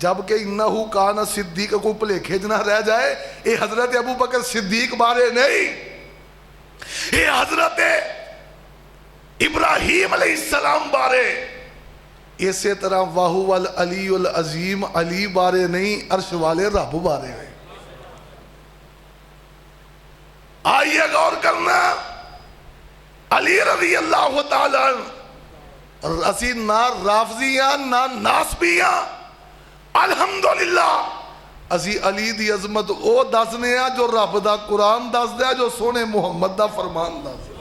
جبکہ انہو کان صدیق کو پلیکھے جنہ رہ جائے، اے حضرت ابو بکر صدیق بارے نہیں، اے حضرت ابراہیم علیہ السلام بارے، اسی طرح وَهُوَ الْعَلِيُّ الْعَظِيمُ علی بارے نہیں، عرش والے رب بارے ہیں۔ آئیے غور کرنا، علی رضی اللہ تعالیٰ اسی نہ رافضیاں نہ ناسبیاں، الحمدللہ اسی علی دی عظمت او دسنے ہیں جو رب دا قرآن دس دیا، جو سونے محمد دا فرمان دس دیا،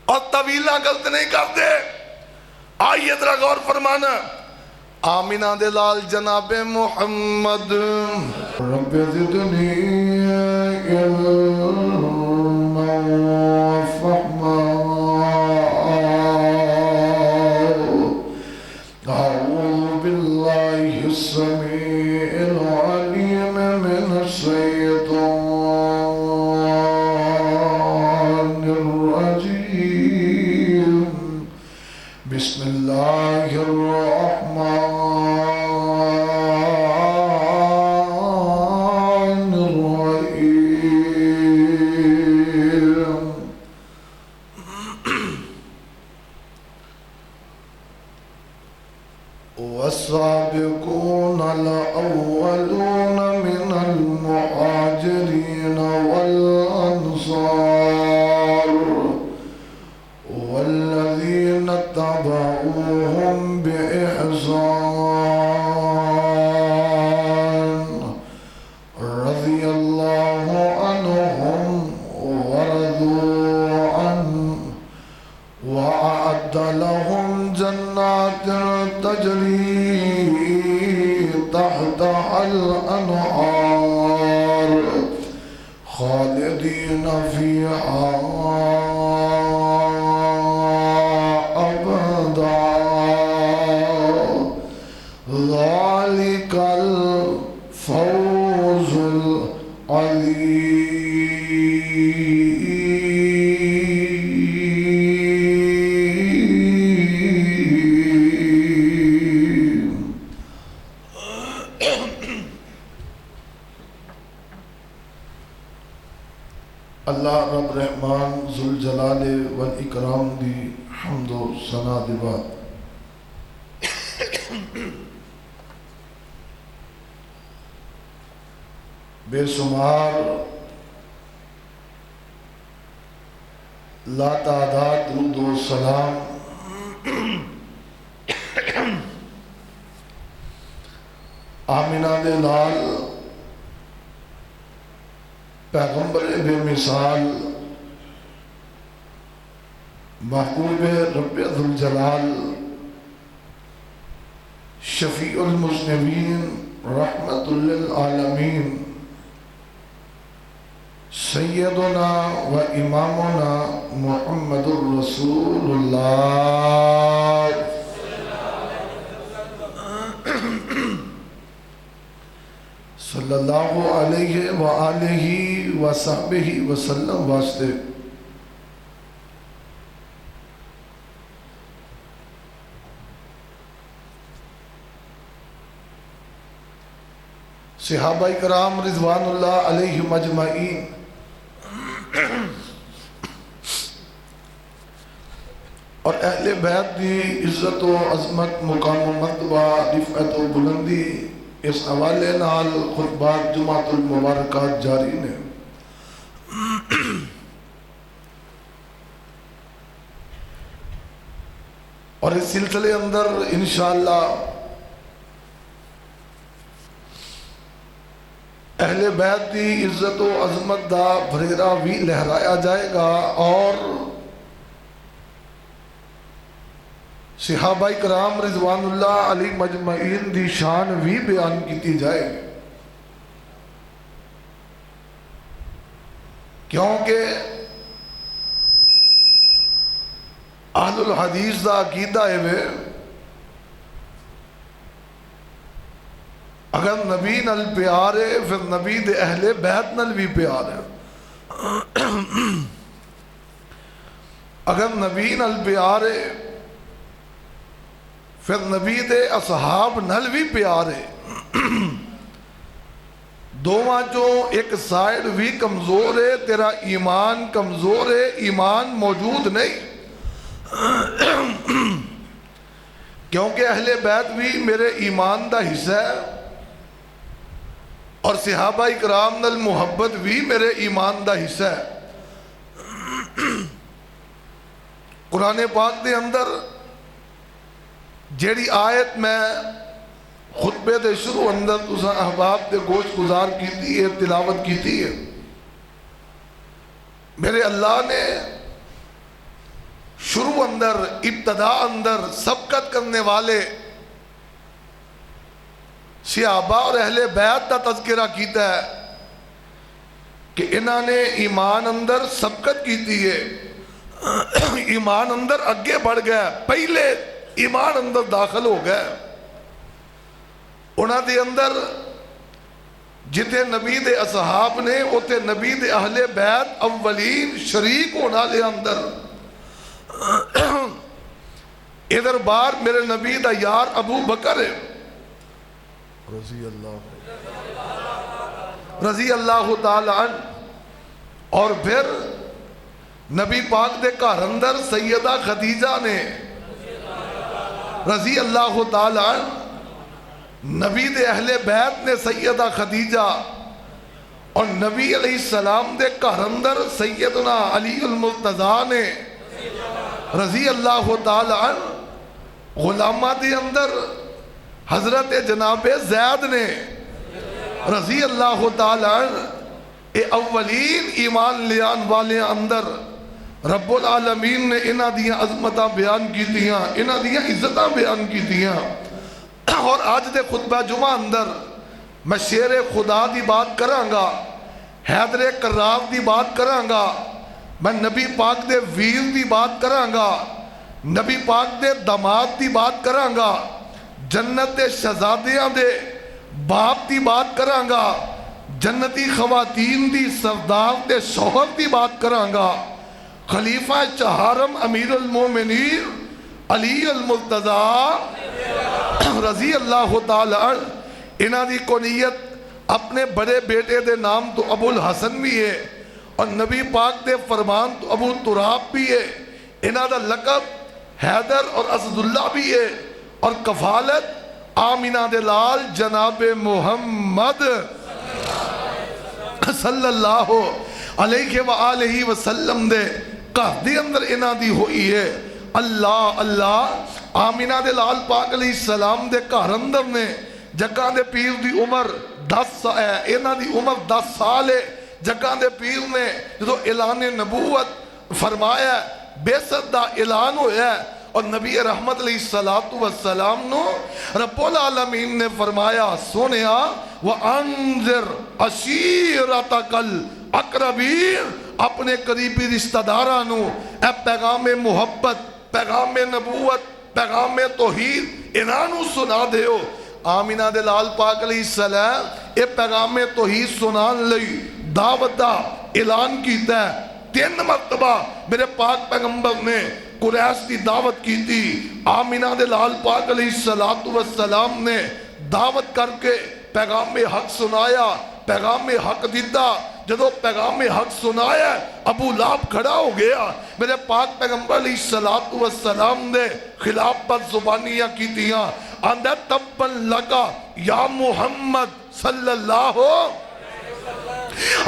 اور طویلہ غلط نہیں کرتے۔ آئیے ذرا غور فرمانا، آمینہ دے لال جناب محمد رب زدنی علما وفہما اعوذ باللہ السمیع العلیم من الشیطان الرجیم بسم اللہ الرحمن والسابقون الأولون من المهاجرين والأنصار والذين اتبعوهم بإحسان رضي الله عنهم ورضوا عنه وأعد لهم جنات تجري تحتها الأنهار خالدين فيها أبدا ذلك الفوز العظيم اللہ رب رحمان ذوالجلال والاکرام دی حمد و ثنا دی بات۔ بے شمار لا تعداد درود و سلام آمینہ دے لال پیغمبر بے مثال محبوب رب ذوالجلال شفیع المذنبین رحمت للعالمین سیدنا و امامنا محمد الرسول اللہ صلی اللہ علیہ وآلہ وصحبہ وسلم واسطے صحابہ کرام رضوان اللہ علیہ مجمعین اور اہل بیت دی عزت و عظمت مقام و مرتبہ رفعت و بلندی اس حوالے نال خطبات جمعۃ المبارکات جاری نے۔ اور اس سلسلے اندر انشاءاللہ اہل بیت دی عزت و عظمت دا بھریرا بھی لہرایا جائے گا اور صحابہ کرام رضوان اللہ علیہ مجمعین دی شان بھی بیان کیتی جائے گی، کیونکہ اہل الحدیث دا عقیدہ ہے اگر نبی نال پیار ہے پھر نبی دے اہل بیت نال بھی پیار ہے، اگر نبی نال پیار ہے پھر نبی دے اصحاب نل بھی پیار ہے دوواں جو ایک سائیڈ بھی کمزور ہے تیرا ایمان کمزور ہے ایمان موجود نہیں کیونکہ اہل بیت بھی میرے ایمان دا حصہ ہے اور صحابہ اکرام نال محبت بھی میرے ایمان دا حصہ ہے قرآن پاک دے اندر جیڑی آیت میں خطبے دے شروع اندر تساں احباب دے گوشت گزار کیتی ہے تلاوت کیتی ہے میرے اللہ نے شروع اندر ابتدا اندر سبقت کرنے والے صحابہ اور اہل بیت دا تذکرہ کیتا ہے کہ انہوں نے ایمان اندر سبقت کیتی ہے ایمان اندر اگے بڑھ گئے پہلے ایمان اندر داخل ہو گئے انہاں دے اندر جتے نبی دے اصحاب نے اتے نبی دے اہل بیت اولین شریک ہونا لے اندر ادھر بار میرے نبی دا یار ابو بکر ہے رضی اللہ تعالی عنہ اور پھر نبی پاک دے گھر اندر سیدہ خدیجہ نے رضی اللہ تعالی عنہ نبی دے اہل بیت نے سیدہ خدیجہ اور نبی علیہ السلام دے گھر اندر سیدنا علی المرتضیٰ نے رضی اللہ تعالی عنہ غلامہ دے اندر حضرت جناب زید نے رضی اللہ تعالی عنہ اے اولین ایمان لیان والے اندر رب العالمین نے انہ دیاں عظمتہ بیان کی دیاں انہ دیاں عزتہ بیان کی دیاں اور آج دے خطبہ جمعہ اندر میں شیر خدا دی بات کرانگا حیدر کرار دی بات کرانگا میں نبی پاک دے ویر دی بات کرانگا نبی پاک دے دماد دی بات کرانگا جنت دے شہزادیاں دے باپ دی بات کرانگا جنتی خواتین دی سردار دے شوہر دی بات کرانگا خلیفہ چہارم امیر المومنین علی المرتضیٰ رضی اللہ تعالی عنہ انہاں دی کنیت اپنے بڑے بیٹے دے نام تو ابو الحسن بھی ہے اور نبی پاک دے فرمان تو ابو تراب بھی ہے انہاں دا لقب حیدر اور اسد اللہ بھی ہے اور کفالت آمینہ دے لال جناب محمد صلی اللہ علیہ وآلہ وسلم دے گھر دے اندر انہاں دی ہوئی ہے اللہ اللہ آمینہ دے لال پاک علیہ السلام دے گھر اندر نے جگہ دے پیر دی عمر 10 ہے انہاں دی عمر 10 سال ہے جگہ دے پیر نے جو اعلان نبوت فرمایا بیست دا اعلان ہویا ہے اور نبی رحمت علیہ السلام نو رب العالمین نے فرمایا سونیا وَأَنذِرْ عَشِيرَتَكَ الْأَقْرَبِينَ اپنے قریبی رشتہ دارانو اے پیغام محبت پیغام نبوت پیغام توحید انہانو سنا دیو آمینہ دے لال پاک علیہ السلام اے پیغام توحید سنان لئی دعوت دا اعلان کیتا ہے 3 مرتبہ میرے پاک پیغمبر نے قریش کی دعوت کی تھی آمینہ دے لال پاک علیہ السلام نے دعوت کر کے پیغام حق سنایا پیغام حق دیتا جدو پیغام حق سنایا ابو لہب کھڑا ہو گیا میرے پاک پیغمبر علیہ السلام نے خلاف پر زبانیاں کی دیا اندر تبن لگا یا محمد صلی اللہ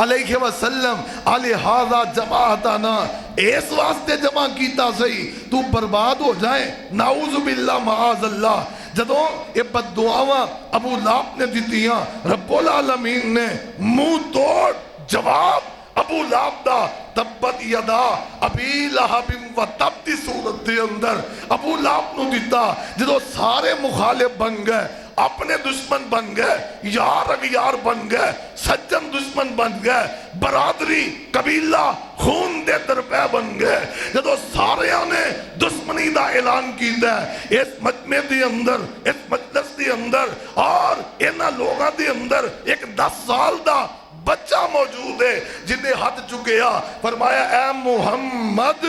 علیہ وسلم لہذا جماعتنا اس واسطے جمع کیتا صحیح تو برباد ہو جائے نعوذ باللہ معاذ اللہ جدوں یہ بد دعاواں ابو لہب نے دیتیاں رب العالمین نے منہ توڑ جواب ابو لہب دا تبت یدا ابی لہب و تب دی صورت دے اندر ابو لہب نو دیتا جدوں سارے مخالف بن گئے اپنے دشمن بن گئے یار اگیار بن گئے سجن دشمن بن گئے برادری قبیلہ خون دے درپے بن گئے جدو ساریاں نے دشمنی دا اعلان کیتا ہے اس مجمع دے اندر اس مجلس دے اندر اور انہاں لوگاں دے اندر ایک 10 سال دا بچہ موجود ہے جنہیں ہاتھ چکیا فرمایا اے محمد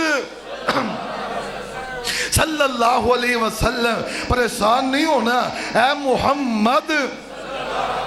صلی اللہ علیہ وسلم پریشان نہیں ہونا اے محمد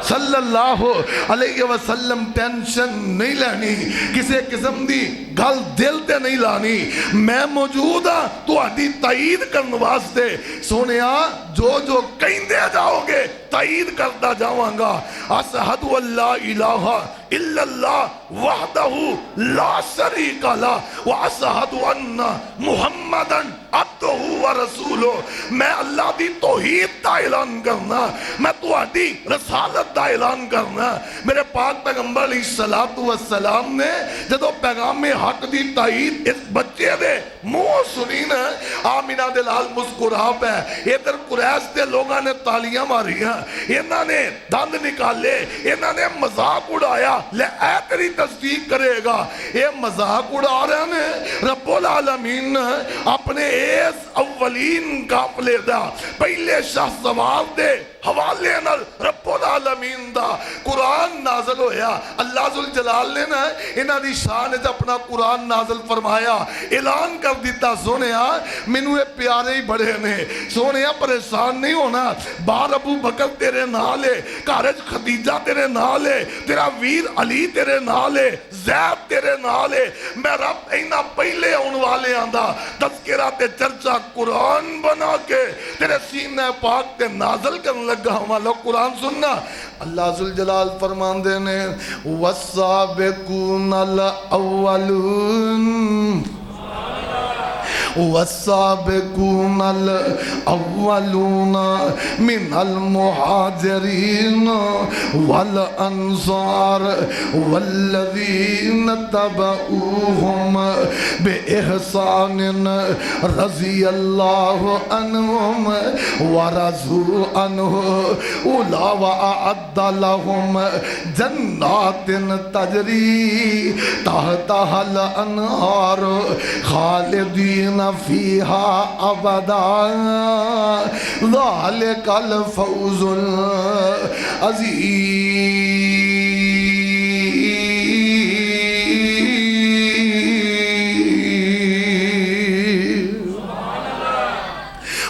صلی اللہ علیہ وسلم ٹینشن نہیں لینی کسی قسم دی گل دل تے نہیں لانی میں موجود ہاں تہاڈی تائید کرن واسطے سونیا جو کہندے جاؤ گے تائید کرتا جاواں گا اشہد ان لا الہ الا اللہ وحدہ لا شریک لہ واشہد ان محمدا عبدہ ورسولہ میں اللہ دی توحید دا اعلان کرنا میں تہاڈی رسالت دا اعلان کرنا میرے پاک پیغمبر علیہ السلام نے جدو پیغام حق دی تائید اس بچے دے منہ سنی نا آمینہ دلال مسکرا پہ ادھر قریش دے لوگاں نے تالیاں ماری ہیں انہاں نے دند نکالے انہاں نے مذاق اڑایا لے اے تیری تصدیق کرے گا یہ مذاق اڑا رہے ہیں رب العالمین اپنے اس اولین قافلے دا پہلے شاہ سوال دے حوالے نال رب العالمین دا قرآن نازل ہویا اللہ ذوالجلال نے نا انہاں دی شان وچ اپنا قرآن نازل فرمایا اعلان کر دیتا سونیا مینوں اے پیارے ہی بڑے نے سونیا پریشان نہیں ہونا باہر ابو بکر تیرے نال ہے گھر وچ خدیجہ تیرے نال ہے تیرا ویر علی تیرے نال ہے زید تیرے نال ہے میں رب اینا پہلے آن والے آندا تذکرہ تے چرچا قرآن بنا کے تیرے سینہ پاک تے نازل کرنے لگا ہمارا قرآن سننا اللہ ذوالجلال فرمان دینے والسابقون الاولون والسابقون الاولون من المہاجرین والانصار والذین تبعوہم بإحسان رضی اللہ عنہم ورضوا عنہ اولا وأعد لهم جنات تجری تحتها الانہار خالدین فیہا ابدا ذالک الفوز العظیم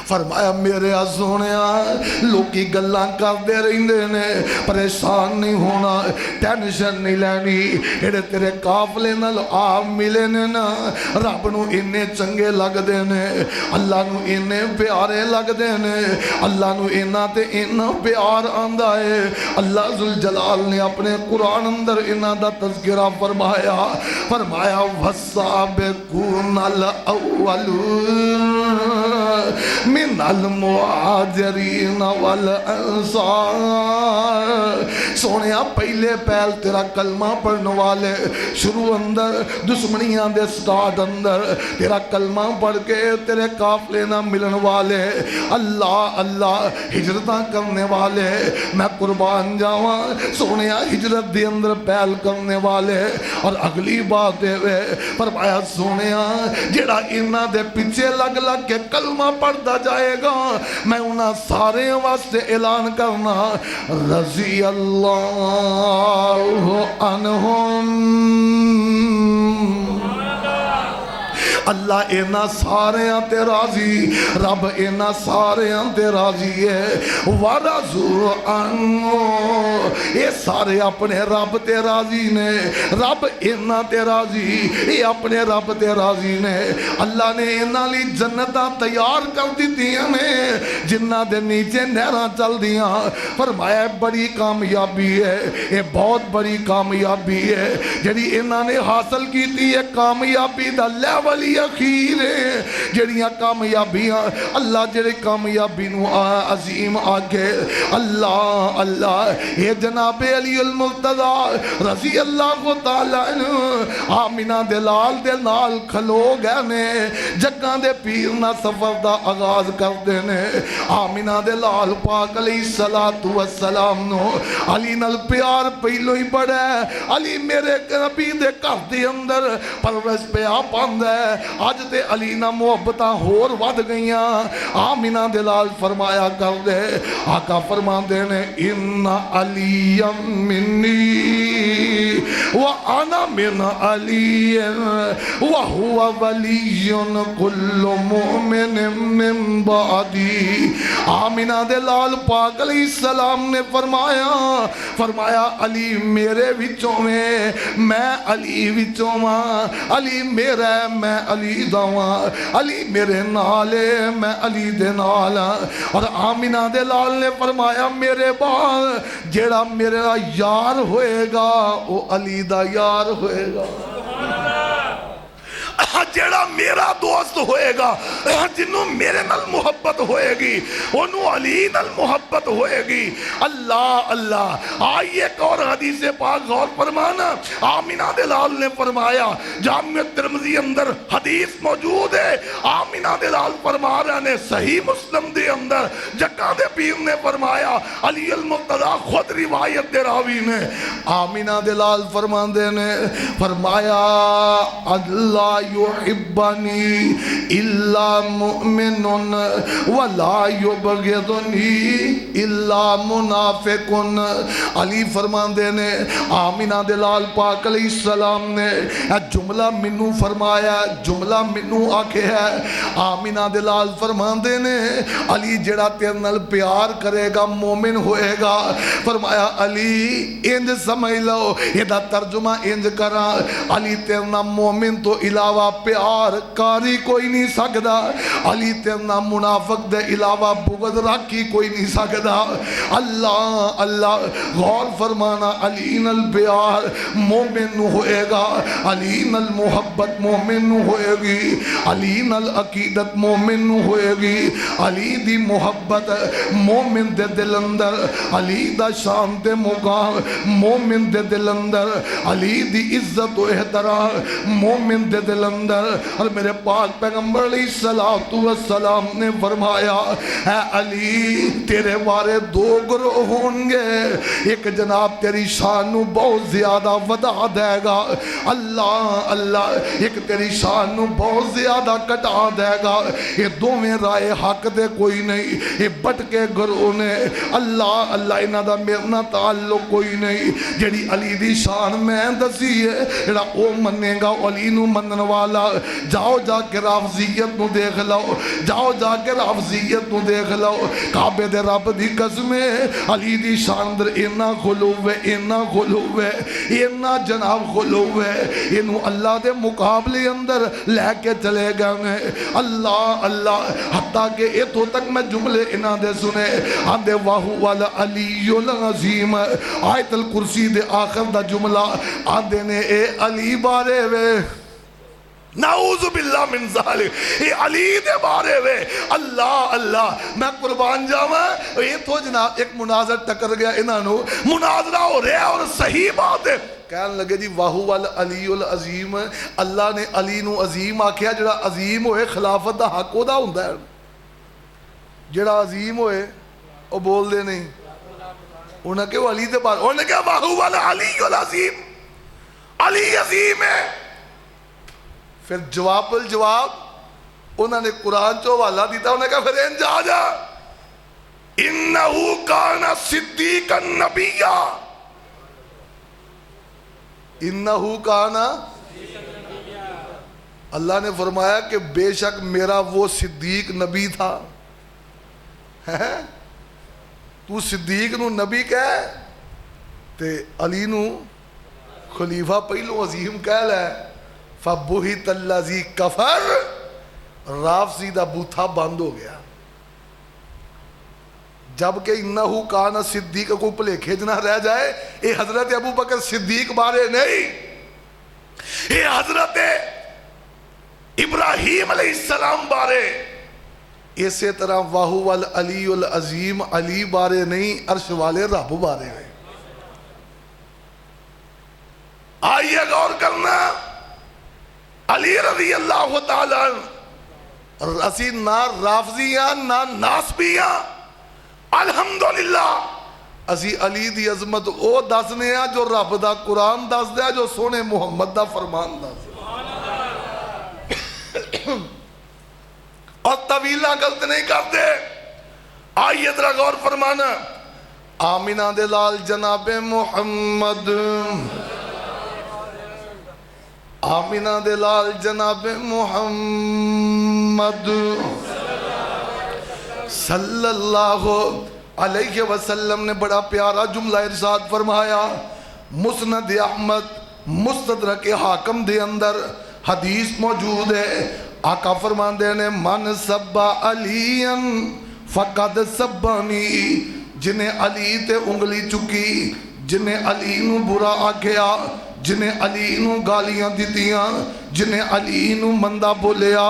فرمایا میرے سونیا لوکی گلاں کردے رہندے نے پریشان نہیں ہونا ٹینشن نہیں لینی ایڈے تیرے قافلے نال آ ملے نے نا رب نو انے چنگے لگ دے نے اللہ نو انے پیارے لگ دے نے اللہ نو اینا تے اینا پیار آندا ہے اللہ ذوالجلال نے اپنے قرآن اندر اینا دا تذکرہ فرمایا والسابقون الاولون من المہاجرین والانصار سونیا پہلے پہل تیرا کلمہ پڑھنے والے شروع اندر دشمنیاں دے سٹارٹ اندر تیرا کلمہ پڑھ کے تیرے قافلے نہ ملن والے اللہ اللہ ہجرتاں کرنے والے میں قربان جاواں سونیا ہجرت دے اندر پہل کرنے والے اور اگلی بات ہے فرمایا سونیا جڑا انہاں دے پیچھے لگ لگ کے کلمہ پڑھتا جائے گا میں انہاں سارے واسطے اعلان کرنا رضی اللہ عنہم اللہ اینا سارے تے راضی رب اینا سارے تے راضی ہے ورضوا عنہ یہ سارے اپنے رب تے راضی نے رب اینا تے راضی یہ اپنے رب تے راضی نے اللہ نے اینا لی جنتاں تیار کر دیتیاں نے جنہ دے نیچے نہراں چل دیاں فرمایا بڑی کامیابی ہے یہ بہت بڑی کامیابی ہے جڑی اینا نے حاصل کی تھی یہ کامیابی دا لیولی اخیر ہے جڑیاں کامیابیاں اللہ جڑے کامیابی نو عظیم آگے اللہ اللہ یہ جناب علی المرتضی رضی اللہ تعالیٰ عنہ آمینہ دلال دے نال کھلو گئے نے جگہ دے پیر نہ سفر دا آغاز کر دینے آمینہ دے لال پاک علیہ السلام نو علی نال پیار پہلو ہی بڑا ہے. علی میرے نبی دے گھر دے اندر پرورش پیا پاندا ہے. اج تے علی نہ محبتاں ہور ود گئیاں. آمینہ دے لال فرمایا کر دے, آقا فرماندے نے ان علی منی وانا من علی وہو ولی کل مؤمن من بعدی. آمینہ دے لال پاک علیہ السلام نے فرمایا علی میرے وچوں میں علی وچوں ماں. علی میرا ہے میں علی داواں. علی میرے نالے میں علی دے نالا. اور آمینہ دے لال نے فرمایا میرے بعد جیڑا میرا یار ہوئے گا وہ علی دا یار ہوئے گا. جیڑا میرا دوست ہوئے گا, جنہوں میرے نال محبت ہوئے گی, انہوں علی نال محبت ہوئے گی. اللہ اللہ. آئیے ایک اور حدیث پاک غور فرمانا. آمینہ دے لال نے فرمایا, جامع ترمذی اندر حدیث موجود ہے. آمینہ دے لال فرما رہے نے صحیح مسلم دے اندر جکا دے پیر نے فرمایا, علی المرتضیٰ خود روایت دے راوی نے. آمینہ دے لال فرماندے نے فرمایا اللہ یحبنی الا مؤمن ولا یبغضنی الا منافق. علی فرماندے نے آمینہ دے لال پاک علیہ السلام نے جملہ منو فرمایا, جملہ منو آکھے ہے. آمینہ دے لال فرماندے نے علی جڑا تیرے نال پیار کرے گا مومن ہوئے گا. فرمایا علی انج سمجھ لو, یہ دا ترجمہ انج کرا, علی تیرے نال مومن تو علاوہ پیار کاری کوئی نہیں سکدا. علی تیرنا منافق دے علاوہ بغض رکھی کوئی نہیں سکدا. اللہ اللہ. غور فرمانا, علی نال پیار مومن ہوئے گا, علی نال محبت مومن ہوئے گی, علی نال عقیدت مومن ہوئے گی, علی دی محبت مومن دے دل اندر, علی دا شان تے مقام مومن دے دل اندر, علی دی عزت و احترام مومن دے دل اندر. اور میرے پاک پیغمبر علیہ السلام نے فرمایا اے علی تیرے بارے دو گروہ ہوں گے, ایک جناب تیری شان نو بہت زیادہ ودا دے گا, اللہ اللہ, ایک تیری شان نو بہت زیادہ کٹا دے گا. یہ دوویں رائے حق دے کوئی نہیں, یہ بٹکے گروہ نے. اللہ اللہ, انہاں دا میرنا تعلق کوئی نہیں. جڑی علی دی شان میں دسی ہے, جڑا او منے گا علی نو منن والا. جاؤ جا کے رافضیت نو دیکھ لو, جاؤ جا کے رافضیت نو دیکھ لو. کعبے دے رب دی قسم علی دی شان در اینا غلو ہے, اینا غلو ہے, اینا جناب غلو ہے. انہوں اللہ دے مقابلے اندر لے کے چلے گئے. اللہ اللہ, حتیٰ کہ اتھو تک میں جملے انہاں دے سنے آندے واہو والا علی العظیم. آیت الکرسی دے آخر دا جملہ آندے نے اے علی بارے وے, نعوذ باللہ من ذالک, یہ علی دے بارے وے. اللہ اللہ. میں قربان جاواں, یہ تو جناب ایک مناظر ٹکر گیا انہاں نو, مناظرہ ہو رہا ہے اور صحیح بات ہے. کہنے لگے جی واہو والعلی العظیم. اللہ نے علی نو عظیم آکھیا, جڑا عظیم ہوئے خلافت دا حق دا ہوندا ہے. جڑا عظیم ہوئے وہ بول دے نہیں. انہاں کہ وہ علی دے بارے, انہوں نے کہا واہو والعلی العظیم, علی عظیم ہے. پھر جواب الجواب انہوں نے قرآن چو والا دیتا. انہوں نے کہا پھر انجا جا انہو کان صدیقا نبیہ, انہو کانا. اللہ نے فرمایا کہ بے شک میرا وہ صدیق نبی تھا. تو صدیق نو نبی کہے تے علی نو خلیفہ پہلو عظیم کہہ لے. فَبُہِتَ الَّذِي کفر, رافضی دا بوتھا بند ہو گیا. جبکہ انہو کانا صدیق کو پلیکھے جنہ رہ جائے, اے حضرت ابو بکر صدیق بارے نہیں, یہ حضرت ابراہیم علیہ السلام بارے. اسی طرح واہو والعلی العظیم علی بارے نہیں, عرش والے رب بارے ہیں. آئیے غور کرنا, علی رضی اللہ تعالیٰ اسی نہ رافضی ہاں نہ ناسبی ہاں، الحمدللہ اسی علی دی عظمت او دسنے ہاں جو رب دا قرآن دس دیا، جو سونے محمد دا فرمان دس دیا، اور طویلہ غلط نہیں کرتے۔ آئیے ذرا غور فرمانا، آمینہ دے لال جناب محمد، آمینہ دے لال جناب محمد صلی اللہ علیہ وسلم نے بڑا پیارا جملہ ارشاد فرمایا، مسند احمد مستدرک حاکم دے اندر حدیث موجود ہے، آقا فرماندے نے من سبا علین فقد سبانی، جنہیں علی تے انگلی چکی، جنہیں علی نو برا آکھیا، جنہیں علی نو گالیاں دیتیاں، جنہیں علی نو مندہ بولیا،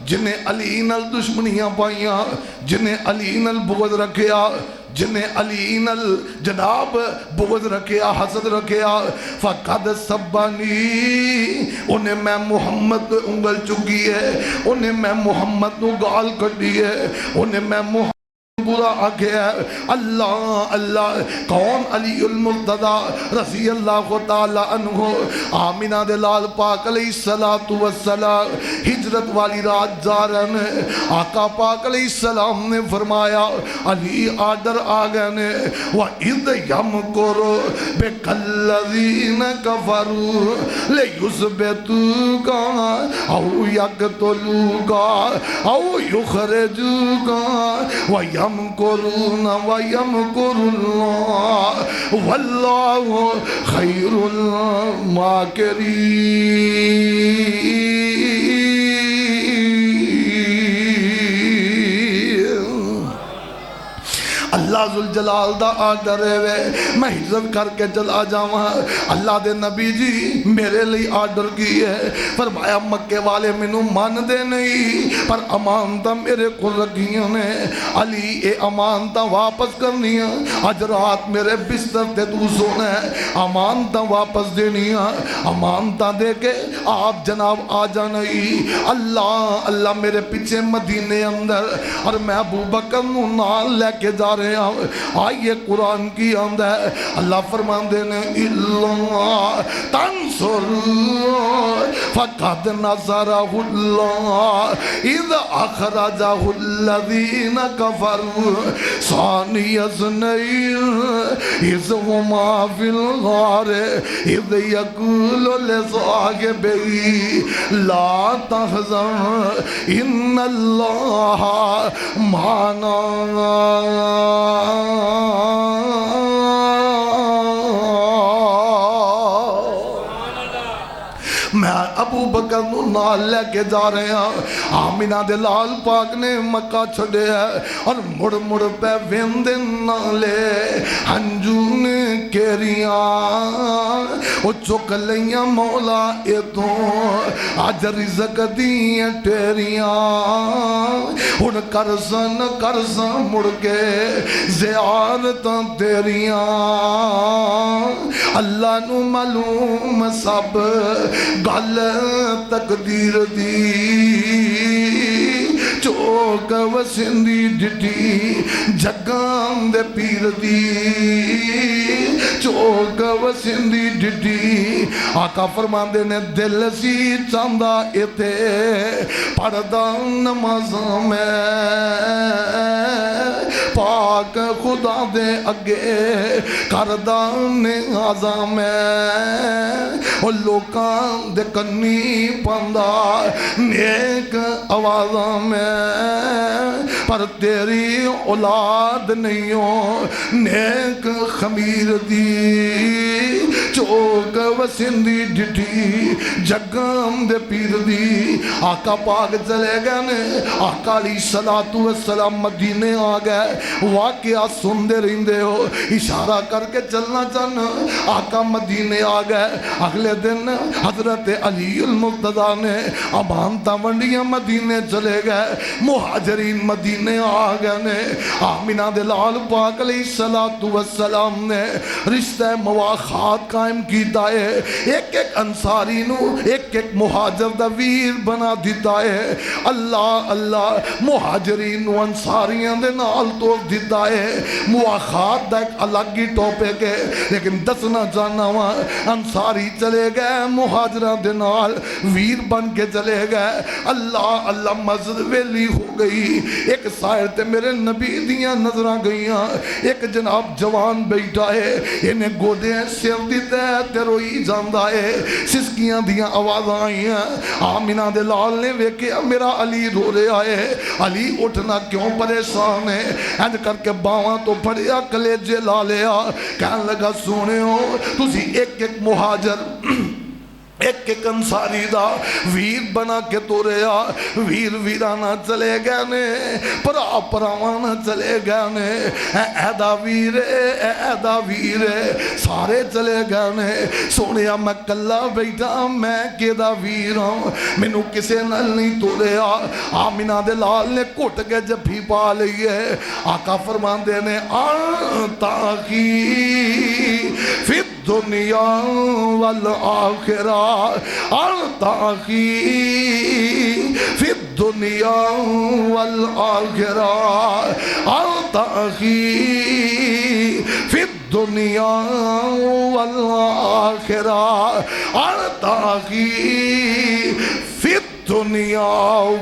جنہیں علی نال دشمنیاں پائیاں، جنہیں علی نال بغض رکھیا، جنہیں علی نال جناب بغض رکھیا، حسد رکھیا، فقد سبانی، انہیں میں محمد انگل چکی ہے، انہیں میں محمد نو گال کٹی ہے، انہیں میں محمد برا آگیا ہے۔ اللہ اللہ، کون؟ علی المرتضی رضی اللہ تعالی عنہ، آمینہ دے لال پاک علیہ السلام ہجرت والی رات جا رہے ہیں، آقا پاک علیہ السلام نے فرمایا علی آڈر آگئے نے، وَإِذْ يَمْكُرُ بِكَ الَّذِينَ كَفَرُوا لِيُثْبِتُوكَ أَوْ يَقْتُلُوكَ أَوْ يُخْرِجُوكَ وَيَمْكُرُونَ وَيَمْكُرُ اللَّهُ وَاللَّهُ خَيْرُ الْمَاكِرِينَ۔ اللہ ذوالجلال دا آڈر ہے، میں حضرت کر کے چلا جاواں، اللہ دے نبی جی میرے لئے آڈر کی ہے، فرمایا مکے والے منو مان دے نہیں، پر امانتہ میرے کو رکھیاں نے، علی اے امانتہ واپس کرنی ہے، آج رات میرے بستر تے تو سونا ہے، امانتہ واپس دینی ہے، امانتہ دے کے آپ جناب آ جانئی، اللہ اللہ میرے پیچھے مدینے اندر، اور میں ابو بکر نو نال لے کے جا رہے ہیں، آئیے قرآن کی آمد ہے، اللہ فرمان دینے اللہ تنصر فقد نصرہ اللہ اذ اخرجہ الذین کفروا ثانی اثنین اذ ہما فی الغار اذ یقول لصاحبہ لا تحزن ان اللہ معنا۔ میں ابو بکر نو نال لے کے جا رہے ہیں، آمینہ دے لال پاک نے مکہ چھڑے ہے، اور مڑ مڑ پہ ویندن نالے ہنجون کیریاں، او چک لیاں مولا اے تو آج رزق دیاں ٹیریاں، ان کرسن مڑ کے زیارتاں تیریاں، اللہ نو معلوم سب گل تقدیر دی، چوک وسندی ڈٹی جگان دے پیر دی، چوک وسندی ڈٹی، آقا فرمان دینے دل سی چاندہ ایتے پڑھدا نمازاں میں، پاک خدا دے اگے کردہ نیازاں میں، اور لوکاں دے کنی پندہ نیک آوازاں میں، پر تیری اولاد نہیں ہو نیک خمیر دی، چوک وسندی ڈٹھی جگام دے پیر دی، آقا پاک چلے گئے نے، آقا علیہ السلام مدینے آ گئے، کیا سندے رہندے ہو؟ اشارہ کر کے چلنا چاہنا. آقا مدینے آ گئے. اگلے دن حضرت علی المرتضیٰ نے امانتاں ونڈیاں مدینے چلے گئے. مہاجرین مدینے آ گئے نے. آمینہ دے لال پاک علیہ السلام نے رشتہ مواخات قائم کیتا ہے. ایک ایک انصاری نو ایک ایک مہاجر دا ویر بنا دیتا ہے. اللہ اللہ مہاجرین نو انصاریاں دے نال توڑ دیتا ہے. مواخات دا ایک الگ ہی ٹاپک ہے. لیکن دسنا چاہنا وا انصاری چلے گئے مہاجران دے نال ویر بن کے چلے گئے. اللہ اللہ مسجد ویلی ہو گئی. ایک سائر تے میرے نبی دیاں نظراں گئیاں. ایک جناب جوان بیٹھا ہے. انہیں گودے سر دیتے تے روئی جاندہ ہے. سسکیاں دیاں آواز آئیاں. آمینہ دے لال نے ویکھیا میرا علی رو رہا ہے. علی اٹھنا کیوں پریشان ہے؟ اینج کر کے باواں تو پڑیا کلیجے لا لیا. کہنے لگا سونے ہو تسی ایک ایک مہاجر ایک ایک انصاری دا ویر بنا کے تو رہا. ویر ویرانہ چلے گئے نے. پرا پراوانہ چلے گئے نے. ایدہ ویر ایدہ ویر سارے چلے گئے نے. سونیا میں کلا بیٹھا میں کیدہ ویر ہوں. مینوں کسے نل نہیں تو رہا. آمینہ دے لال نے کٹ کے جبھی پا لئی ہے. آقا فرمان دے نے آنتا کی فی الدنیا والآخرہ انتا کی فی الدنیا والآخرہ انتا کی فی الدنیا والآخرہ انتا کی فی الدنیا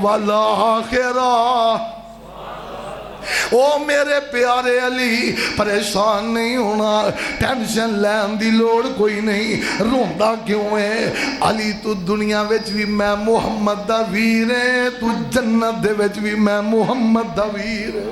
والآخرہ. او میرے پیارے علی پریشان نہیں ہونا. ٹینشن لین دی لوڑ کوئی نہیں. روندہ کیوں ہے؟ علی تو دنیا وچ بھی میں محمد دا ویر ہے. تو جنت دے وچ بھی میں محمد دا ویر ہے.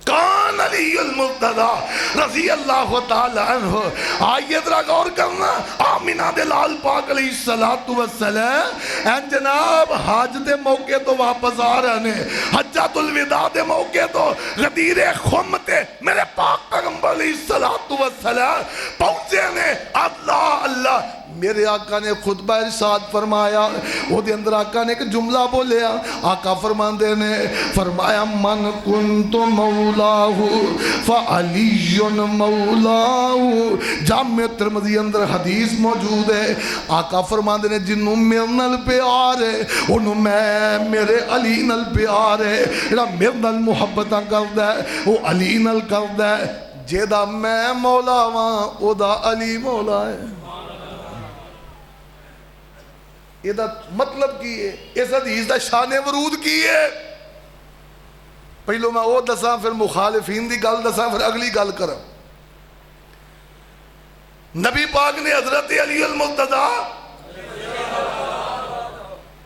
کان علی المرتضیٰ رضی اللہ تعالیٰ عنہ. آئیے ذرا غور کرنا. آمینہ دے لال پاک علیہ السلام این جناب حج دے موقع تو واپس آ رہے ہیں. حجۃ الوداع دے موقع تو غدیر خم تے میرے پاک پیغمبر علیہ السلام پہنچے نے. اللہ اللہ میرے آقا نے خطبہ ارشاد فرمایا. وہ دے اندر آقا نے ایک جملہ بولیا. آقا فرماندے نے فرمایا من کنت مولاہ فعلی مولاہ. جامع ترمذی اندر حدیث موجود ہے. آقا فرماندے نے جنہوں میرے نل پیار ہے انہوں میں میرے علی نل پیار ہے. جڑا میرے نل محبتاں کردا ہے وہ علی نل کردا ہے. جیدہ میں مولا واں او دا علی مولا ہے. یہ دا مطلب کی ہے؟ اس حدیث دا شان ورود کی ہے. پہلو میں وہ دساں پھر مخالفین دی گل دساں پھر اگلی گل کروں. نبی پاک نے حضرت علی المرتضیٰ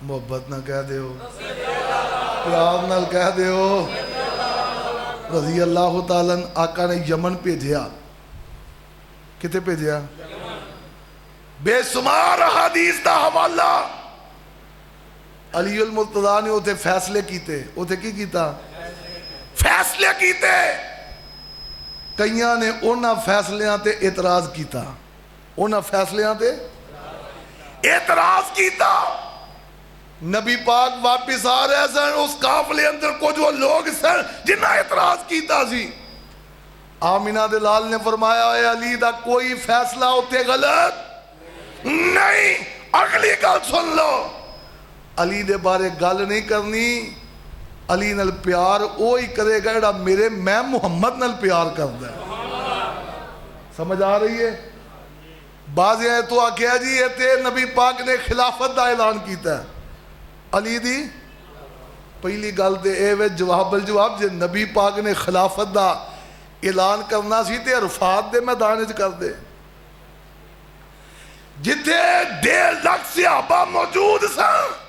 محبت نہ کہہ دے ہو پیار نہ کہہ دے ہو رضی اللہ تعالیٰ. آقا نے یمن بھیجیا. کتے بھیجیا؟ بے شمار حدیث دا حوالہ. علی المرتضیٰ نے اوتے فیصلے کیتے. اوتے کی کیتا؟ فیصلے کیتے. کئیاں نے اونا فیصلیاں تے اعتراض کیتا. اونا فیصلیاں تے اعتراض کیتا. نبی پاک واپس آ رہے سن. اس قافلے اندر کو جو لوگ سن جنہ اعتراض کیتا سی. آمینہ دے لال نے فرمایا اے علی دا کوئی فیصلہ ہوتے غلط نہیں. اگلی گل سن لو. علی دے بارے گل نہیں کرنی. علی نل پیار وہی کرے گا جڑا میرے میں محمد نل پیار کردا ہے. سمجھ آ رہی ہے؟ بعض ہیں تو آکھیا جی یہ تے نبی پاک نے خلافت دا اعلان کیتا ہے. علی دی پہلی گل دے اے وے جواب الجواب جے نبی پاک نے خلافت دا اعلان کرنا سی تے عرفات دے میدان وچ کر دے. جتھے 1.5 لاکھ صحابہ موجود سن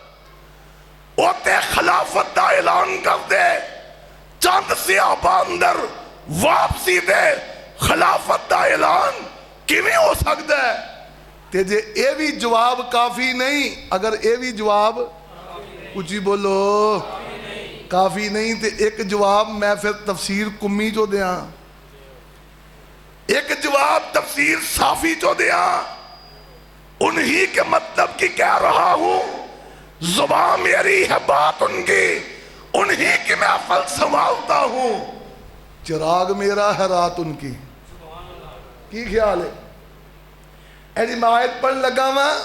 اوتے خلافت دا اعلان کر دے. چند صحابہ اندر واپسی دے خلافت دا اعلان کیویں ہو سکتا ہے؟ تے جے اے بھی جواب کافی نہیں. اگر اے بھی جواب اچھی بولو کافی نہیں تے ایک جواب میں پھر تفسیر کمی چو دیاں، ایک جواب تفسیر صافی چو دیا، انہی کے مطلب کی کہہ رہا ہوں، زبان میری ہے بات ان کی، انہی کی محفل سنبھالتا ہوں، چراغ میرا ہے رات ان کی۔ کی خیال ہے؟ ایڈی میں آیت پڑھ لگا ہاں،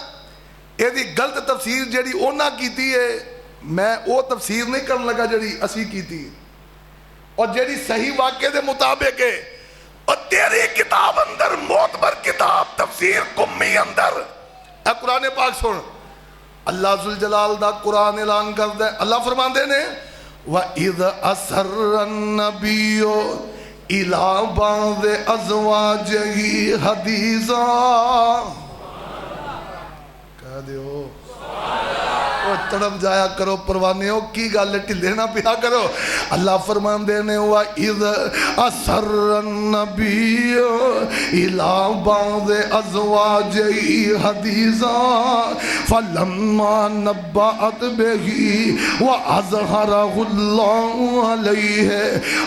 ایدی غلط تفسیر جڑی اونا کیتی ہے، میں او تفسیر نہیں کرن لگا جڑی اسی کیتی ہے، اور جڑی صحیح واقعے دے مطابق ہے۔ اور تیری کتاب اندر معتبر کتاب تفسیر کمی اندر اے قرآن پاک سن، اللہ ذوالجلال دا قرآن اعلان کر دے، اللہ فرماندے نے وَإِذْ أَسَرَّ النَّبِيُّ إِلَىٰ بَعْضِ أَزْوَاجِهِ حَدِيثًا، کہہ دیو وہ تڑپ جایا کرو پروانیوں کی گل ٹھلے نہ پیا کرو۔ اللہ فرماندے نے وَإِذْ أَسَرَّ النَّبِيُّ إِلَىٰ بَعْضِ أَزْوَاجِهِ حَدِيثًا فَلَمَّا نَبَّأَتْ بِهِ وَأَظْهَرَهُ اللَّهُ عَلَيْهِ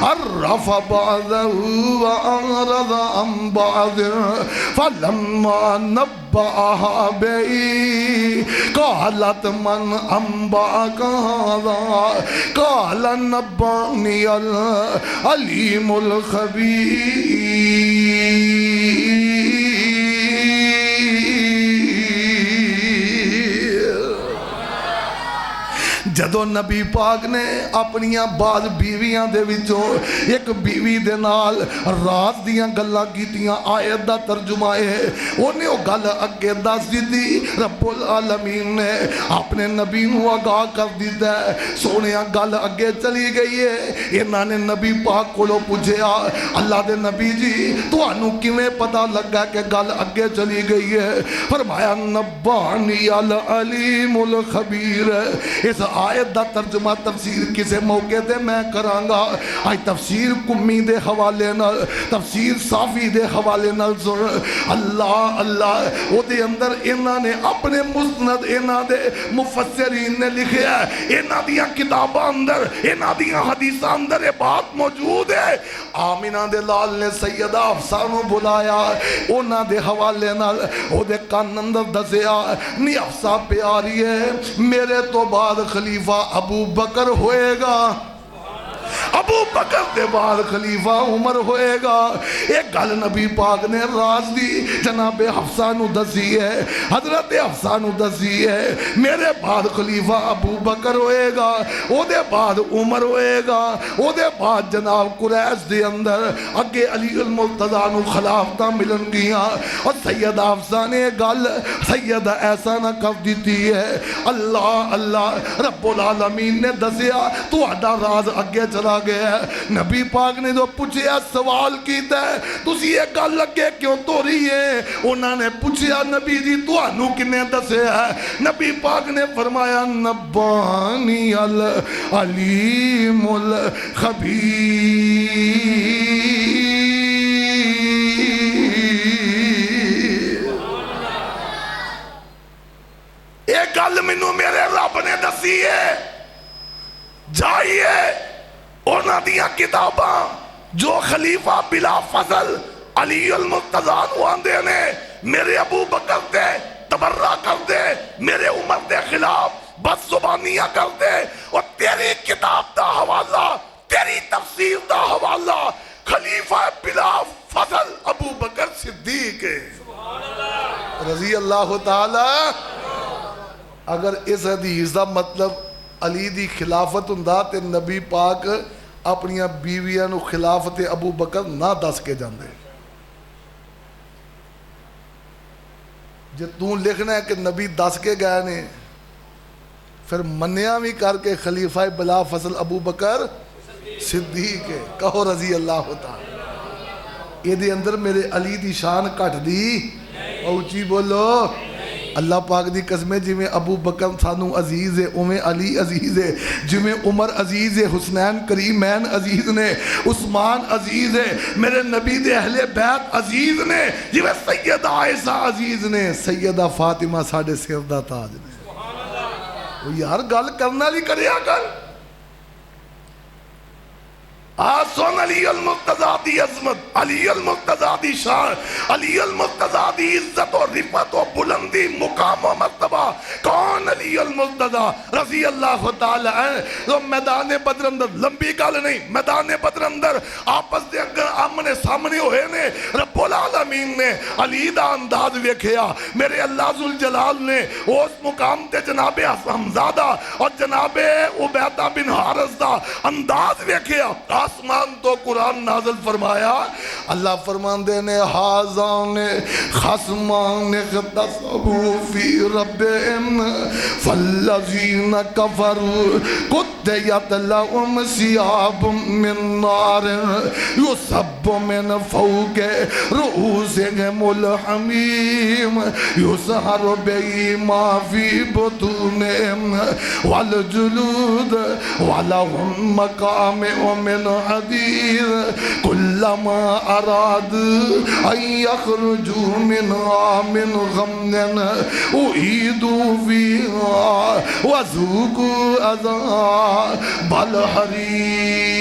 عَرَّفَ بَعْضَهُ وَأَعْرَضَ عَن بَعْضٍ فَلَمَّا نَبَّأَهَا بِهِ قَالَتْ مَنْ أنبأك هذا قال نبأني العليم الخبير۔ جدو نبی پاک نے اپنیاں بعض بیویاں دے وچوں ایک بیوی دے نال رات دیاں گلاں کیتیاں، آیت دا ترجمہ ہے انہیں وہ گل اگے دس دیتی، رب العالمین نے اپنے نبی نو آگاہ کر دیتا ہے، سونیاں گل اگے چلی گئی ہے۔ انہاں نے نبی پاک کو پوچھیا اللہ دے نبی جی تو انو کیویں پتہ لگا کہ گل اگے چلی گئی ہے؟ فرمایا نبانی العلیم الخبیر۔ اس آیت دا ترجمہ تفسیر کسے موقع دے میں کرانگا، آئی تفسیر کمی دے حوالے نال، تفسیر صافی دے حوالے نال سن۔ اللہ اللہ او دے اندر انہاں نے اپنے مسند انہاں دے مفسرین نے لکھے ہے، انہاں دیاں کتاباں اندر انہاں دیاں حدیثاں اندر یہ بات موجود ہے۔ آمینہ دے لال نے سیدہ حفصہ نو بلایا، انہاں دے حوالے نال او دے کان اندر دسیا نی حفصہ پیاری ہے، میرے تو بعد خلیفہ ابو بکر ہوئے گا، ابو بکر دے بعد خلیفہ عمر ہوئے گا۔ ایک گل نبی پاک نے راز دی جناب حفصہ نو دسی ہے، حضرت حفصہ نو دسی ہے، میرے بعد خلیفہ ابو بکر ہوئے گا، او دے بعد عمر ہوئے گا، او دے بعد جناب قریش دے اندر اگے علی المرتضیٰ نو خلافتہ ملن گیاں۔ اور سیدہ حفصہ نے گل سیدہ ایسا نہ کر دیتی ہے، اللہ اللہ رب العالمین نے دسیا تو اڈا راز اگے چلا گیا ہے۔ نبی پاک نے جو پوچھیا سوال کیتا ہے تسی یہ گل لگے کیوں تو رہی ہے؟ انہوں نے پوچھیا نبی جی تو انو کنے دسے ہے؟ نبی پاک نے فرمایا نبانی العلیم الخبیر۔ ایک گل منو میرے رب نے دسی ہے، جائیے انہاں دیاں کتاباں جو خلیفہ بلا فضل علی المرتضیٰ نو آندے نے میرے ابو بکر دے تبرہ کر دے، میرے عمر دے خلاف بد زبانیاں کر دے، اور تیری کتاب دا حوالہ تیری تفسیر دا حوالہ خلیفہ بلا فضل ابو بکر صدیق رضی اللہ تعالی۔ اگر اس حدیث دا مطلب علی دی خلافت ہوندا تے نبی پاک اپنیاں بیویاں نو خلافت ابو بکر نہ دس کے جاندے۔ جے تو لکھنا ہے کہ نبی دس کے گئے نے پھر منیا بھی کر کے خلیفہ بلا فضل ابو بکر صدیق ہے، کہو رضی اللہ تعالی۔ یہ دے اندر میرے علی دی شان کٹ دی، اونچی بولو۔ اللہ پاک دی قسمیں جی میں ابو بکر سانو عزیز ہے اویں علی عزیز ہے، جی میں عمر عزیز ہے، حسنین کریمین عزیز نے، عثمان عزیز ہے، میرے نبی دے اہل بیت عزیز نے، جی میں سیدہ عائشہ عزیز نے، سیدہ فاطمہ ساڑھے سردہ تاج نے۔ وہ یار گل کرنا لی کریا کر، علی المرتضی دی عظمت، علی المرتضی دی شان، علی المرتضی دی عزت و رفعت و بلندی مقام و مرتبہ؟ کون علی المرتضی رضی اللہ تعالی عنہ؟ تو میدان بدر اندر، لمبی گل نہیں، میدان بدر اندر آپس دے اگر آمنے سامنے ہوئے نے، رب العالمین نے علی دا انداز ویکھیا، میرے اللہ ذوالجلال نے اس مقام تے جناب حمزادہ اور جناب عبیدہ بن حارث دا انداز ویکھیا، آسمان تو قرآن نازل فرمایا، اللہ فرماندے نے حاضان خصمان اختصموا فی ربہم فالذین کفروا قطعت لهم ثیاب من نار یصب من فوق رؤوسهم الحمیم یسحر به ما فی بطونهم والجلود ولهم مقامع من حدید کلما اراد ان یخرجوا منها من غم اعیدوا فیها وذوقوا عذاب الحریق۔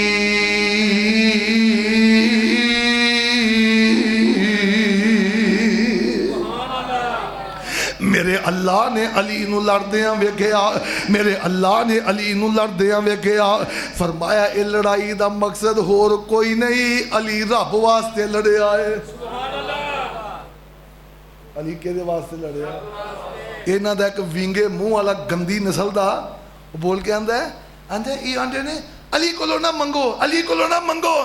میرے اللہ نے علی نو لڑدیاں ویکھیا، میرے اللہ نے علی نو لڑدیاں ویکھیا، فرمایا اے لڑائی دا مقصد ہور کوئی نہیں، علی رب واسطے لڑے آئے۔ علی کیدے واسطے لڑے آئے؟ اینا دا ایک وینگے منہ والا گندی نسل دا بول کے آندہ ہے، آندہ ای آندے نے علی کو نہ منگو، علی کو نہ منگو،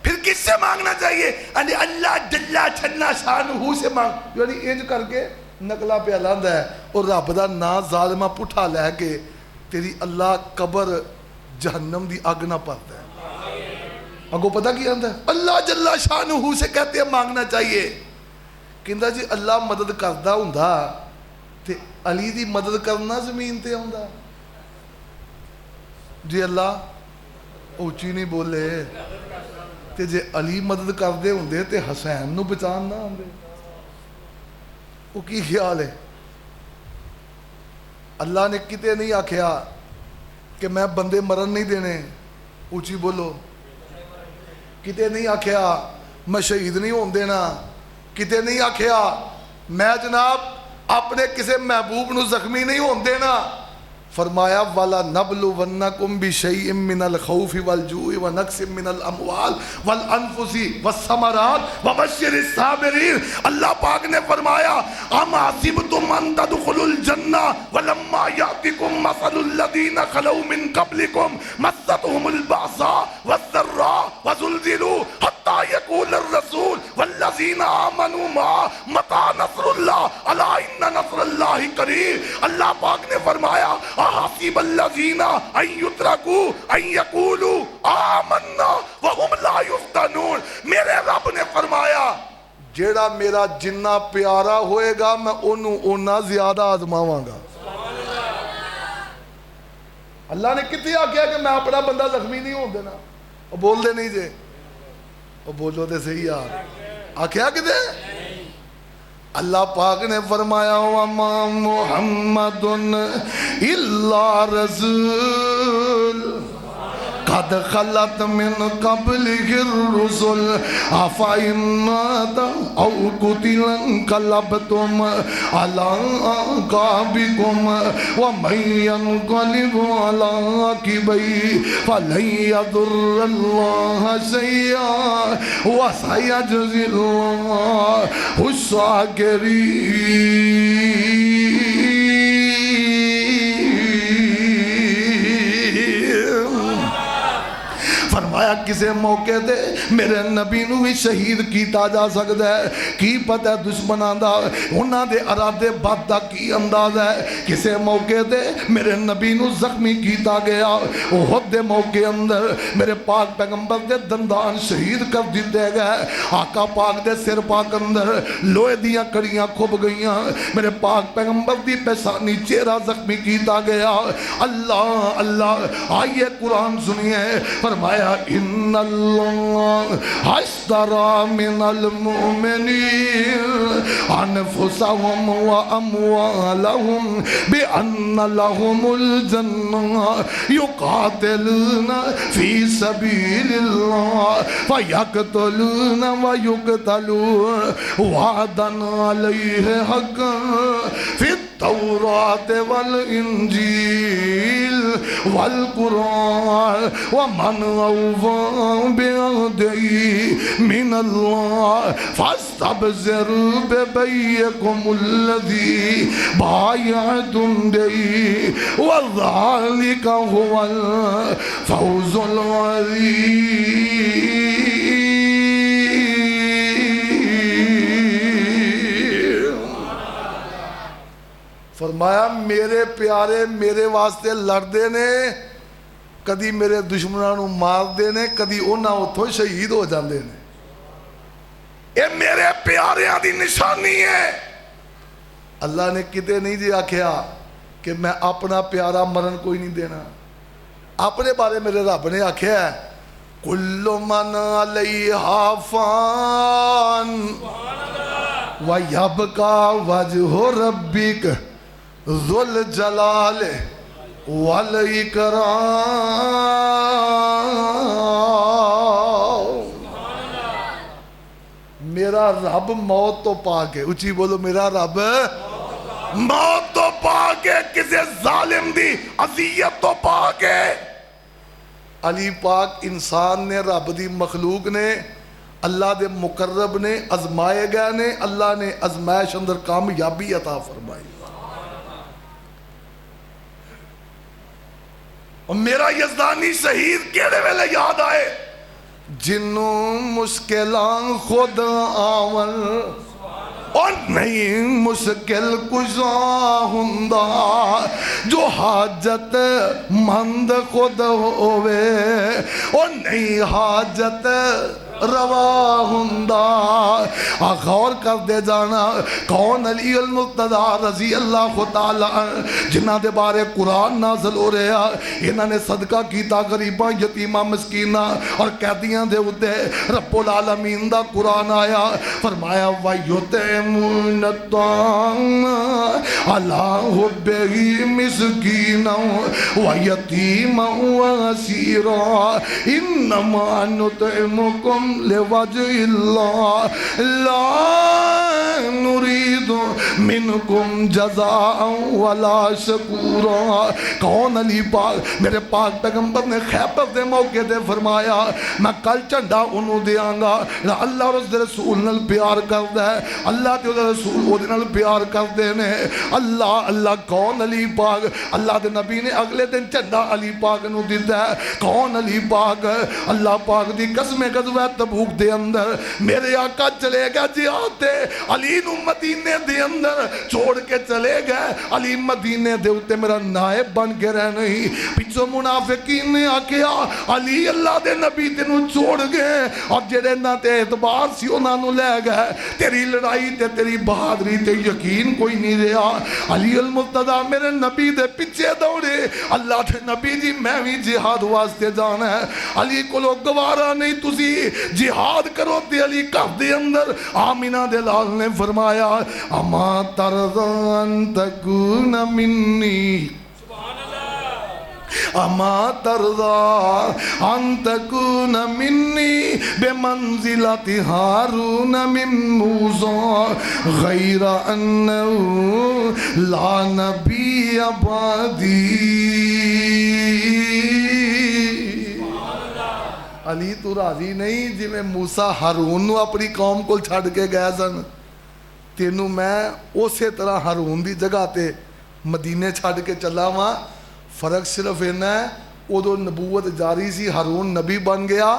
پھر کس سے مانگنا چاہیے؟ آندے اللہ جللہ چھنا شانہو سے مانگ، یعنی اینج کر کے نقلہ پہ اعلان ہے، اور رب دا نا ظالمہ پٹھا لے کے تیری اللہ قبر جہنم دی آگ نہ پاتا ہے۔ اگو پتہ کی آندہ ہے اللہ جللہ شانہو سے کہتے ہیں مانگنا چاہیے، کہندہ جی اللہ مدد کردہ ہوندہ تے علی دی مدد کرنا زمین تے ہوندہ، جی اللہ اوچی نہیں بولے تے جے علی مدد کردے ہوندے تے حسین نو بچان نہ ہوندے، وہ کی خیال ہے؟ اللہ نے کتے نہیں آکھیا کہ میں بندے مرن نہیں دینے، اونچی بولو، کتے نہیں آکھیا میں شہید نہیں ہون دینا، کتے نہیں آکھیا میں جناب اپنے کسے محبوب نو زخمی نہیں ہون دینا، فرمایا وَلَا نَبْلُوَنَّكُمْ بِشَيْءٍ مِّنَ الْخَوْفِ وَالْجُوعِ وَنَقْصٍ مِّنَ الْأَمْوَالِ وَالْأَنفُسِ وَالثَّمَرَاتِ وَبَشِّرِ الصَّابِرِينَ۔ اللہ پاک نے فرمایا اَمْ حَسِبْتُمْ أَن تَدْخُلُوا الْجَنَّةَ وَلَمَّا يَأْتِكُم مَّثَلُ الَّذِينَ خَلَوْا مِن قَبْلِكُمْ مَسَّتْهُمُ الْبَأْسَاءُ وَالضَّرَّاءُ وَزُلْزِلُوا حَتَّىٰ يَقُولَ الرَّسُولُ وَالَّذِينَ آمَنُوا مَعَهُ مَتَىٰ نَصْرُ اللَّهِ أَلَا إِنَّ نَصْرَ اللَّهِ قَرِيبٌ۔ اللہ پاک نے فرمایا حسب الذین ان یترکوا ان یقولوا آمنا وهم لا یفتنون، میرے رب نے فرمایا جیڑا میرا جنہ پیارا ہوئے گا میں انہوں اونا زیادہ آزماواں گا۔ اللہ نے کتنی آکھیا کہ میں اپنا بندہ زخمی نہیں ہوں دینا، وہ بول دے نہیں جے، وہ بولو دے صحیح یار، آکھیا کتے؟ اللہ پاک نے فرمایا وَمَا مُحَمَّدٌ إِلَّا رَسُولٌ قَدْ خَلَتْ مِن قَبْلِهِ الرُّسُلُ أَفَإِن مَّاتَ أَوْ قُتِلَ انقَلَبْتُمْ عَلَىٰ أَعْقَابِكُمْ وَمَن يَنقَلِبْ عَلَىٰ عَقِبَيْهِ فَلَن يَضُرَّ اللَّهَ شَيْئًا وَسَيَجْزِي اللَّهُ الشَّاكِرِينَ۔ فرمایا کسے موقع دے میرے نبی نو بھی شہید کیتا جا سکتا ہے، کی پتہ ہے دشمنان دا انہاں دے ارادے بد دا کی انداز ہے، کسے موقع دے میرے نبی نو زخمی کیتا گیا، احد دے موقع اندر میرے پاک پیغمبر دے دندان شہید کر دیتے گئے، آقا پاک دے سر پاک اندر لوہے دیاں کڑیاں کھب گئیاں، میرے پاک پیغمبر دی پیشانی چہرہ زخمی کیتا گیا۔ اللہ اللہ آئیے قرآن سنیے، فرمایا ان اللہ اشترى من المؤمنین انفسهم واموالهم بان لهم الجنہ یقاتلون فی سبیل اللہ فیقتلون ویقتلون وعدا علیہ حقا فی التوراۃ والانجیل والقرآن ومن اوفى بعهده من الله فاستبشروا ببيعكم الذي بايعتم به وذلك هو الفوز العظيم. فرمایا میرے پیارے میرے واسطے لڑتے نے، کدی میرے دشمنوں مارتے نے، کدی انہاں اتھوں شہید ہو جاندے نے. یہ میرے پیاریاں دی نشانی ہے. اللہ نے کتے نہیں جی آکھیا کہ میں اپنا پیارا مرن کوئی نہیں دینا. اپنے بارے میرے رب نے آکھیا ہے کل من علیہا فان وَيَبْقَى وَجْهُ رَبِّكَ ذُو الْجَلَالِ وَالْإِكْرَامِ. میرا رب موت تو پاک ہے. اچھی بولو میرا رب موت تو پاک ہے، کسی ظالم دی اذیت تو پاک ہے. علی پاک انسان نے، رب دی مخلوق نے، اللہ دے مقرب نے، ازمائے گئے نے، اللہ نے ازمائش اندر کامیابی عطا فرمائی. اور میرا یزدانی شہید کیڑے ویلے یاد آئے جنوں مشکلان خود آون اور نہیں مشکل کشا ہندا، جو حاجت مند خود ہوئے اور نہیں حاجت روا ہندا. غور کر دے جانا کون علی المرتضیٰ رضی اللہ تعالیٰ جنہ دے بارے قرآن نازل ہو رہا. انہاں نے صدقہ کیتا غریباں یتیماں مسکیناں اور قیدیاں دے اتے. رب العالمین دا قرآن آیا، فرمایا وَيُطْعِمُونَ الطَّعَامَ عَلَىٰ حُبِّهِ مِسْكِينًا وَيَتِيمًا وَأَسِيرًا إِنَّمَا نُطْعِمُكُمْ لِوَجْهِ اللَّهِ لَا نُرِيدُ مِنْكُمْ جَزَاءً وَلَا شَكُورًا. کون علی پاک میرے پاک پیغمبر نے خیبر دے موقع دے فرمایا میں کل جھنڈا انہوں دیاں گا اللہ اور اس دے رسول نال پیار کر دے. اللہ تے رسول او دے نال پیار کر دے نے. اللہ کون علی پاک؟ اللہ دے نبی نے اگلے دن جھنڈا علی پاک نو دیتا ہے. کون علی پاک؟ اللہ پاک دی قسم غزوہ تبوک دے اندر میرے آقا چلے گا جہاد تے علی نو مدینے دے اندر چھوڑ کے چلے گئے. علی مدینے دے اتے میرا نائب بن کے رہ نہیں. پچھو منافقین نے آکیا علی اللہ دے نبی تینوں چھوڑ گئے اور جڑے نہ تے اعتبار سی انہاں نو لے گئے. تیری لڑائی تے تیری بہادری تے یقین کوئی نہیں رہا. علی المرتضیٰ میرے نبی دے پیچھے دوڑے. اللہ دے نبی جی میں بھی جہاد واسطے جانا ہے. علی کو لوگ گوارا نہیں تسی جہاد کرو تے علی کف دے اندر آمینہ دے لال نے فرمایا اما ترضان تکون منی اما ترضا ان تکون منی بمنزلت ہارون من موسیٰ غیر انہو لا نبی بعدی. علی تو راضی نہیں جی میں موسیٰ ہارون نو اپنی قوم کو چھڑ کے گئے سن، تینوں میں اسی طرح ہارون دی جگہ تے مدینے چھڑ کے چلا ہوا. فرق صرف اینا ہے ادو نبوت جاری سی، ہارون نبی بن گیا.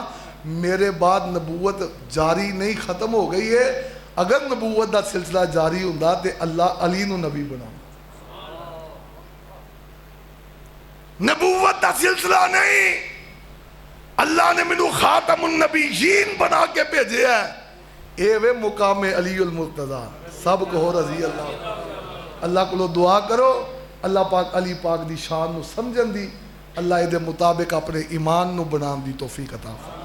میرے بعد نبوت جاری نہیں ختم ہو گئی ہے. اگر نبوت دا سلسلہ جاری ہوندا تے اللہ علی نو نبی بنا. نبوت دا سلسلہ نہیں، اللہ نے منو خاتم النبیین بنا کے بھیجے ہے. اے وے مقام علی المرتضیٰ. سب کہو رضی اللہ. اللہ کو دعا کرو اللہ پاک علی پاک دی شان نو سمجھن دی اللہ دے مطابق اپنے ایمان نو بنان دی توفیق عطا فرمائے۔